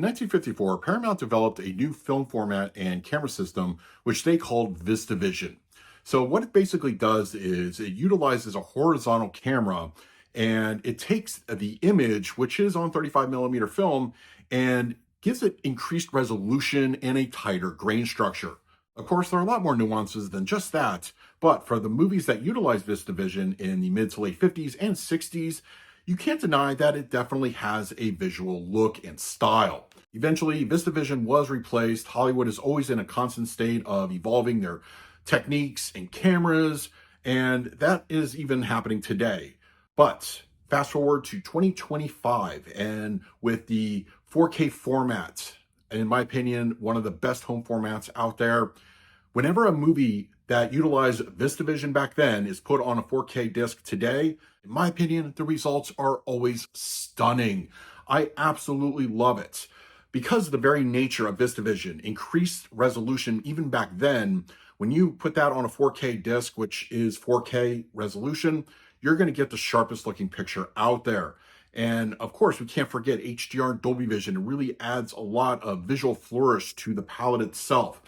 In 1954, Paramount developed a new film format and camera system, which they called VistaVision. So, what it basically does is it utilizes a horizontal camera and it takes the image, which is on 35 millimeter film, and gives it increased resolution and a tighter grain structure. Of course, there are a lot more nuances than just that, but for the movies that utilize VistaVision in the mid to late 50s and 60s, you can't deny that it definitely has a visual look and style. Eventually, VistaVision was replaced. Hollywood is always in a constant state of evolving their techniques and cameras, and that is even happening today. But fast forward to 2025, and with the 4K format, in my opinion, one of the best home formats out there, whenever a movie that utilized VistaVision back then is put on a 4K disc today, in my opinion, the results are always stunning. I absolutely love it. Because of the very nature of VistaVision, increased resolution even back then, when you put that on a 4K disc, which is 4K resolution, you're going to get the sharpest looking picture out there. And of course, we can't forget HDR and Dolby Vision. It really adds a lot of visual flourish to the palette itself.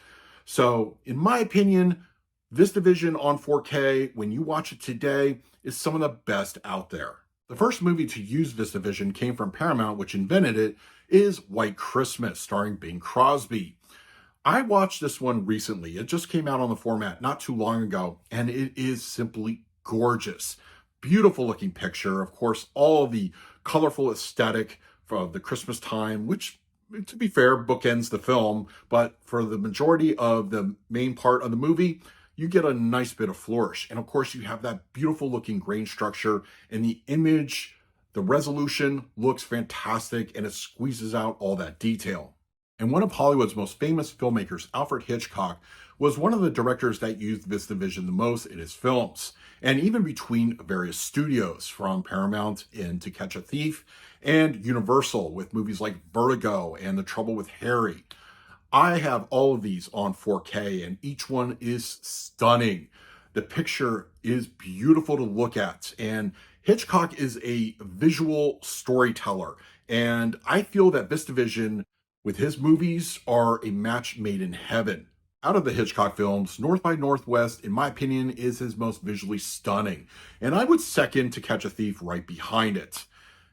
So, in my opinion, VistaVision on 4K, when you watch it today, is some of the best out there. The first movie to use VistaVision came from Paramount, which invented it, is White Christmas, starring Bing Crosby. I watched this one recently. It just came out on the format not too long ago, and it is simply gorgeous. Beautiful looking picture. Of course, all the colorful aesthetic of the Christmas time, which, to be fair, bookends the film, but for the majority of the main part of the movie, you get a nice bit of flourish. And of course, you have that beautiful looking grain structure, and the image, the resolution looks fantastic, and it squeezes out all that detail. And one of Hollywood's most famous filmmakers, Alfred Hitchcock, was one of the directors that used VistaVision the most in his films, and even between various studios, from Paramount in To Catch a Thief and Universal with movies like Vertigo and The Trouble with Harry. I have all of these on 4K, and each one is stunning. The picture is beautiful to look at, and Hitchcock is a visual storyteller, and I feel that VistaVision with his movies are a match made in heaven. Out of the Hitchcock films, North by Northwest, in my opinion, is his most visually stunning, and I would second To Catch a Thief right behind it.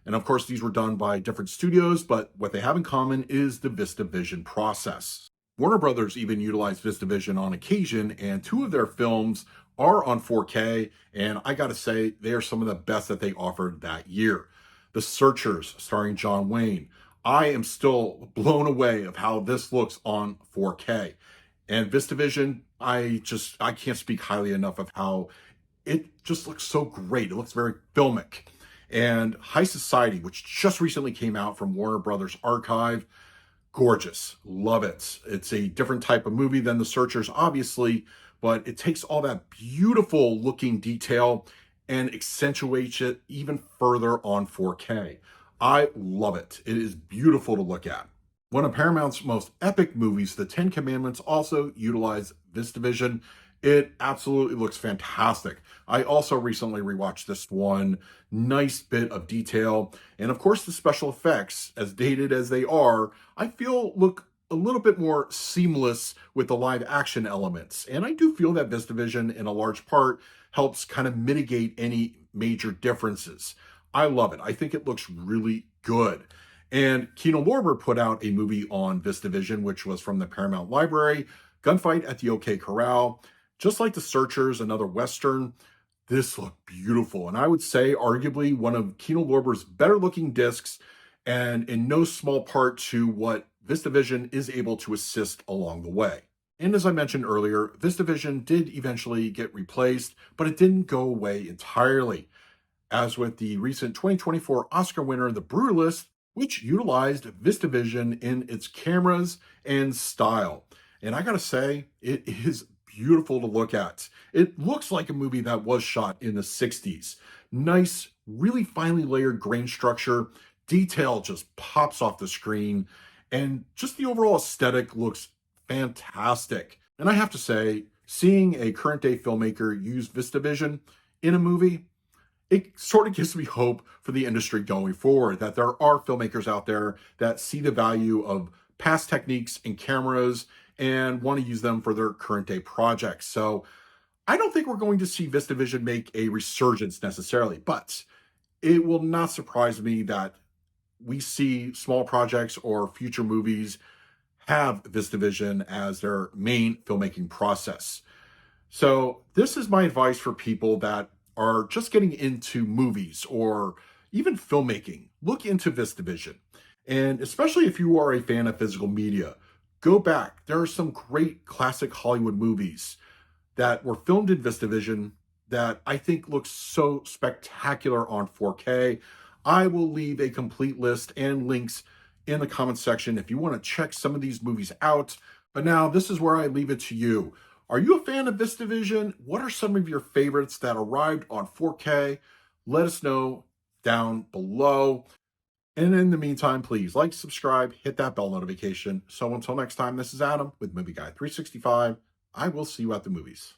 And of course, these were done by different studios, but what they have in common is the VistaVision process. Warner Brothers even utilized VistaVision on occasion, and two of their films are on 4K, and I gotta say, they are some of the best that they offered that year. The Searchers, starring John Wayne. I am still blown away of how this looks on 4K. And VistaVision, I can't speak highly enough of how it just looks so great. It looks very filmic. And High Society, which just recently came out from Warner Brothers Archive, gorgeous. Love it. It's a different type of movie than The Searchers, obviously, but it takes all that beautiful looking detail and accentuates it even further on 4K. I love it. It is beautiful to look at. One of Paramount's most epic movies, The Ten Commandments, also utilized VistaVision. It absolutely looks fantastic. I also recently rewatched this one. Nice bit of detail. And of course, the special effects, as dated as they are, I feel look a little bit more seamless with the live action elements. And I do feel that VistaVision, in a large part, helps kind of mitigate any major differences. I love it. I think it looks really good. And Kino Lorber put out a movie on VistaVision, which was from the Paramount Library, Gunfight at the OK Corral. Just like The Searchers, another Western, this looked beautiful. And I would say arguably one of Kino Lorber's better looking discs, and in no small part to what VistaVision is able to assist along the way. And as I mentioned earlier, VistaVision did eventually get replaced, but it didn't go away entirely. As with the recent 2024 Oscar winner, The Brewless, which utilized VistaVision in its cameras and style. And I gotta say, it is beautiful to look at. It looks like a movie that was shot in the 60s. Nice, really finely layered grain structure. Detail just pops off the screen. And just the overall aesthetic looks fantastic. And I have to say, seeing a current day filmmaker use VistaVision in a movie, it sort of gives me hope for the industry going forward, that there are filmmakers out there that see the value of past techniques and cameras and want to use them for their current day projects. So I don't think we're going to see VistaVision make a resurgence necessarily, but it will not surprise me that we see small projects or future movies have VistaVision as their main filmmaking process. So, this is my advice for people that are just getting into movies or even filmmaking. Look into VistaVision. And especially if you are a fan of physical media, go back. There are some great classic Hollywood movies that were filmed in VistaVision that I think looks so spectacular on 4K. I will leave a complete list and links in the comments section if you want to check some of these movies out. But now this is where I leave it to you. Are you a fan of VistaVision? What are some of your favorites that arrived on 4K? Let us know down below. And in the meantime, please like, subscribe, hit that bell notification. So until next time, this is Adam with Movie Guy 365. I will see you at the movies.